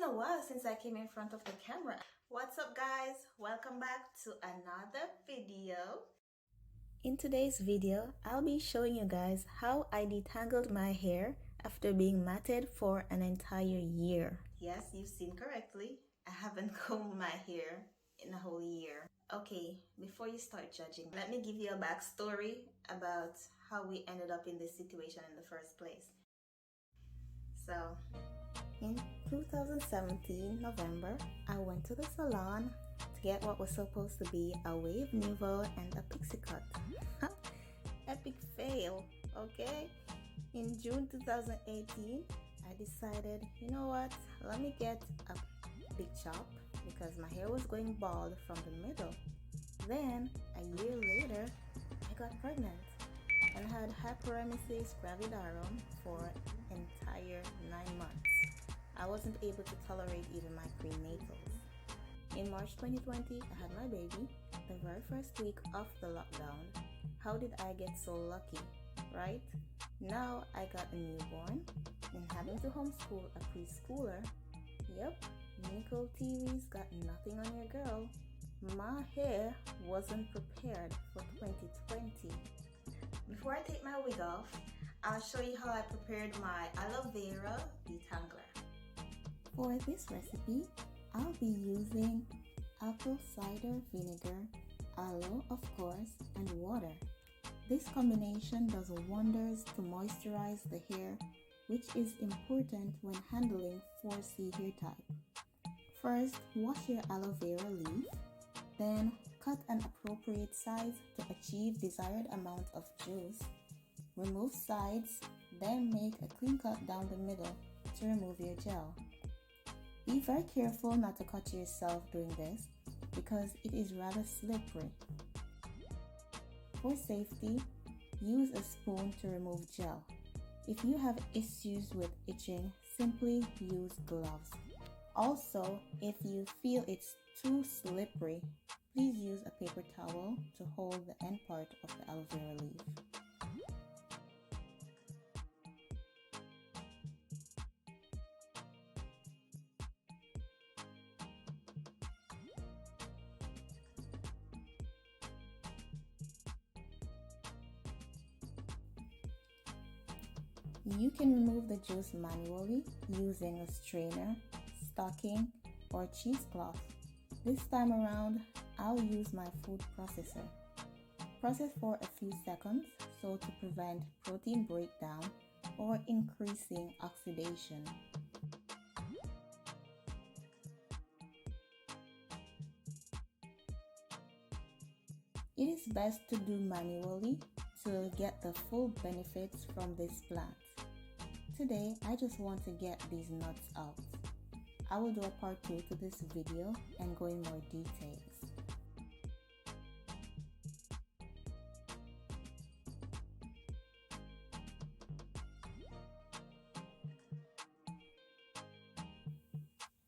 been a while since I came in front of the camera. What's up guys? Welcome back to another video. In today's video, I'll be showing you guys how I detangled my hair after being matted for an entire year. Yes, you've seen correctly. I haven't combed my hair in a whole year. Okay, before you start judging, let me give you a backstory about how we ended up in this situation in the first place. So, in 2017 November, I went to the salon to get what was supposed to be a wave nouveau and a pixie cut. Epic fail, okay? In June 2018, I decided, you know what, let me get a big chop because my hair was going bald from the middle. Then, a year later, I got pregnant and had hyperemesis gravidarum for an entire 9 months. I wasn't able to tolerate even my prenatals. In March 2020, I had my baby, the very first week of the lockdown. How did I get so lucky, right? Now I got a newborn and having to homeschool a preschooler. Yep, Nicole TV's got nothing on your girl. My hair wasn't prepared for 2020. Before I take my wig off, I'll show you how I prepared my Aloe Vera Detangler. For this recipe, I'll be using apple cider vinegar, aloe of course, and water. This combination does wonders to moisturize the hair, which is important when handling 4C hair type. First, wash your aloe vera leaf, then cut an appropriate size to achieve desired amount of juice. Remove sides, then make a clean cut down the middle to remove your gel. Be very careful not to cut yourself doing this because it is rather slippery. For safety, use a spoon to remove gel. If you have issues with itching, simply use gloves. Also, if you feel it's too slippery, please use a paper towel to hold the end part of the aloe vera leaf. You can remove the juice manually using a strainer, stocking, or cheesecloth. This time around, I'll use my food processor. Process for a few seconds so to prevent protein breakdown or increasing oxidation. It is best to do manually to get the full benefits from this plant. Today, I just want to get these nuts out. I will do a part 2 to this video and go in more details.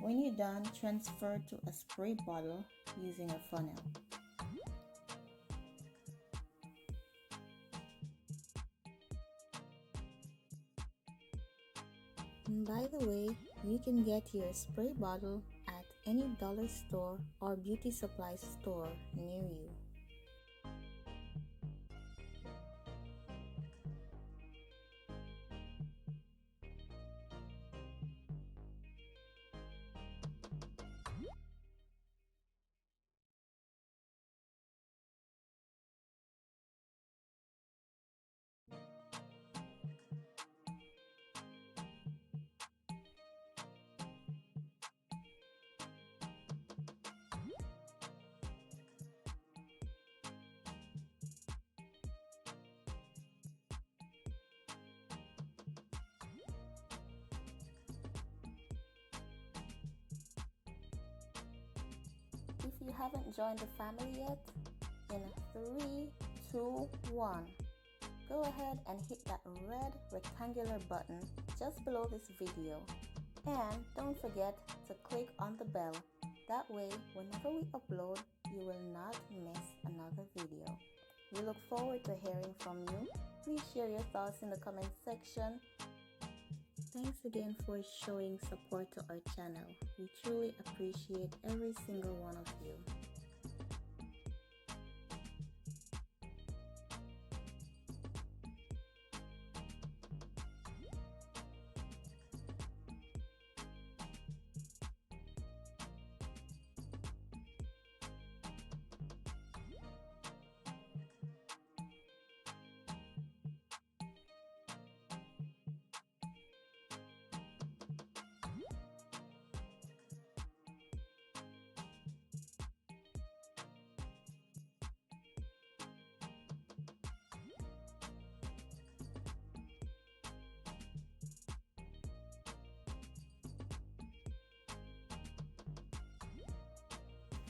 When you're done, transfer to a spray bottle using a funnel. By the way, you can get your spray bottle at any dollar store or beauty supply store near you. If you haven't joined the family yet, in 3, 2, 1, go ahead and hit that red rectangular button just below this video. And don't forget to click on the bell. That way, whenever we upload, you will not miss another video. We look forward to hearing from you. Please share your thoughts in the comment section. Thanks again for showing support to our channel. We truly appreciate every single one of you.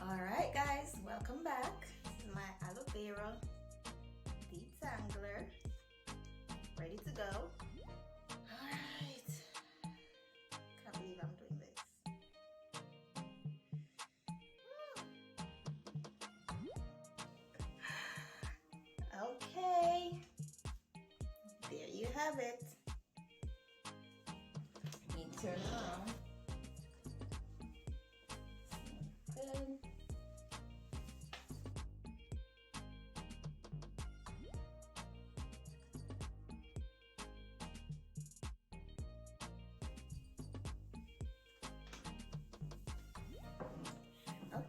Alright guys, welcome back. This is my Aloe Vera Detangler. Ready to go. Alright. Can't believe I'm doing this. Okay. There you have it. You need to turn it around. Good.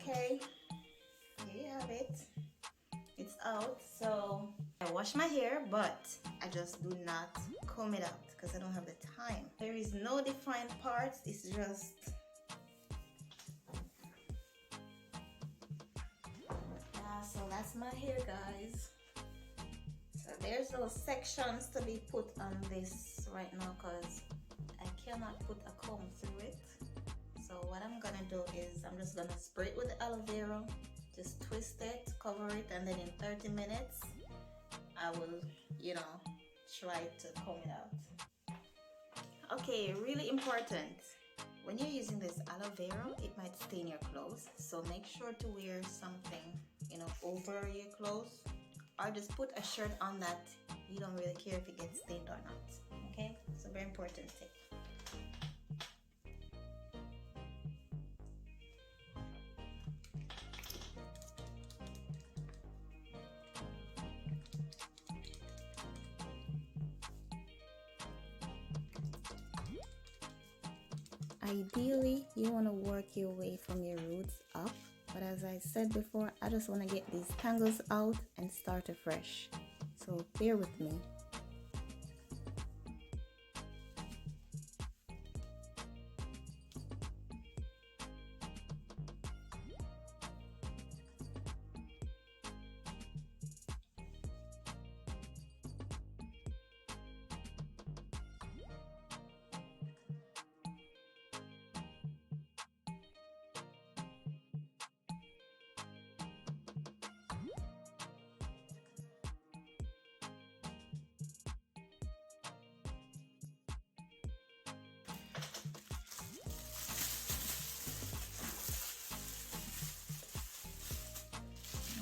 Okay, here you have it. It's out. So I wash my hair, but I just do not comb it out because I don't have the time. There is no defined parts. It's just so that's my hair, guys. So there's those sections to be put on this right now because I cannot put a comb through it. So what I'm gonna do is I'm just gonna spray it with the aloe vera, just twist it, cover it, and then in 30 minutes I will, try to comb it out. Okay, really important. When you're using this aloe vera, it might stain your clothes, so make sure to wear something, over your clothes, or just put a shirt on that you don't really care if it gets stained or not. Okay, so very important tip. Ideally, you want to work your way from your roots up, but as I said before, I just want to get these tangles out and start afresh. So bear with me.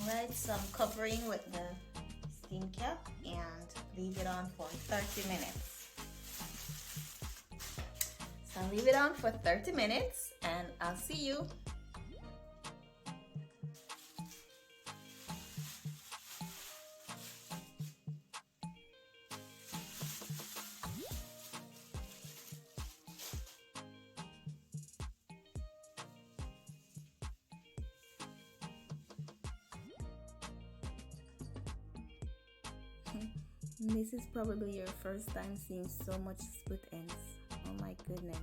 Alright, so I'm covering with the steam cap and leave it on for 30 minutes. So I'll leave it on for 30 minutes and I'll see you. This is probably your first time seeing so much split ends. Oh my goodness.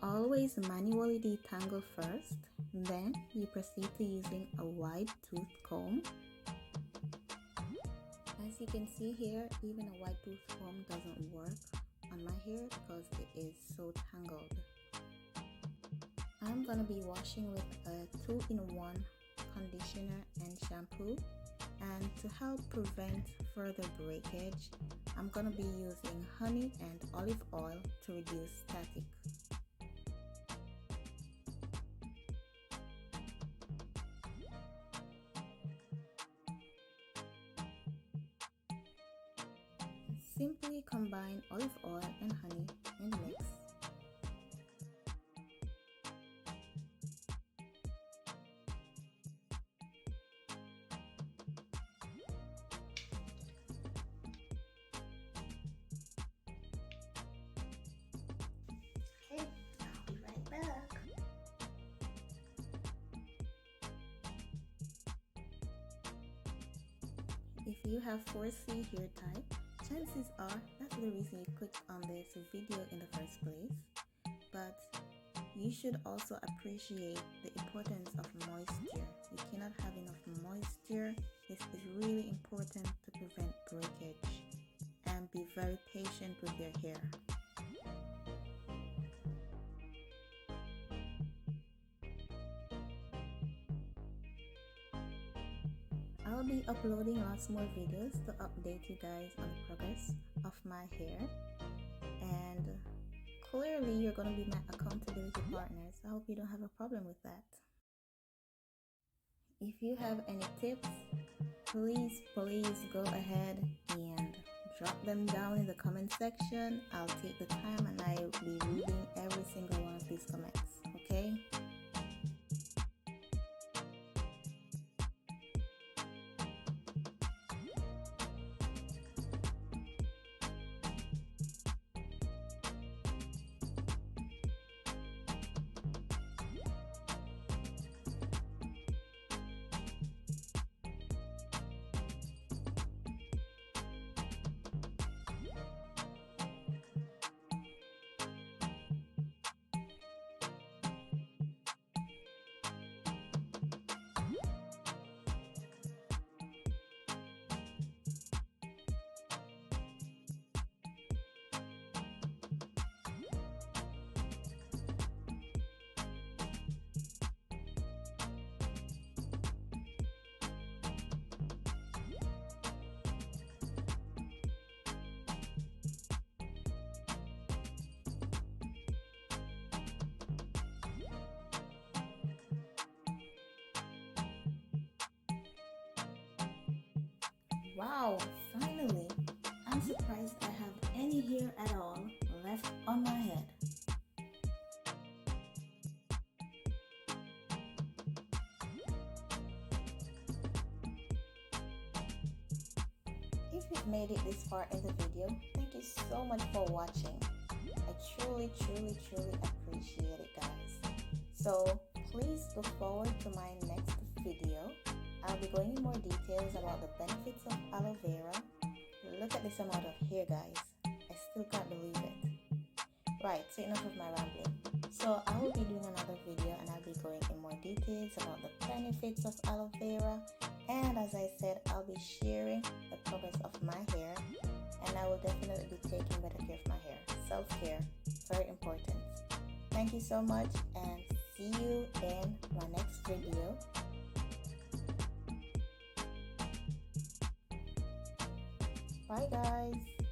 Always manually detangle first, then you proceed to using a wide tooth comb. As you can see here, even a wide tooth comb doesn't work on my hair because it is so tangled. I'm gonna be washing with a 2-in-1 conditioner and shampoo, and to help prevent further breakage, I'm gonna be using honey and olive oil to reduce static. simply combine olive oil and honey and mix. Okay, I'll be right back. If you have 4C hair type, chances are that's the reason you clicked on this video in the first place. But you should also appreciate the importance of moisture. You cannot have enough moisture. This is really important to prevent breakage. And be very patient with your hair. I'll be uploading lots more videos to update you guys on the progress of my hair. And clearly you're going to be my accountability partners. I hope you don't have a problem with that. If you have any tips, please go ahead and drop them down in the comment section. I'll take the time and I'll be reading every single one of these comments, okay? Wow, finally! I'm surprised I have any hair at all left on my head. If you've made it this far in the video, thank you so much for watching. I truly appreciate it, guys. So please look forward to my next video. I'll be going in more details about the benefits of aloe vera. Look at this amount of hair, guys. I still can't believe it. Right, so enough of my rambling. So I will be doing another video and I'll be going in more details about the benefits of aloe vera. And as I said, I'll be sharing the progress of my hair. And I will definitely be taking better care of my hair. Self-care, very important. Thank you so much and see you in my next video. Bye guys.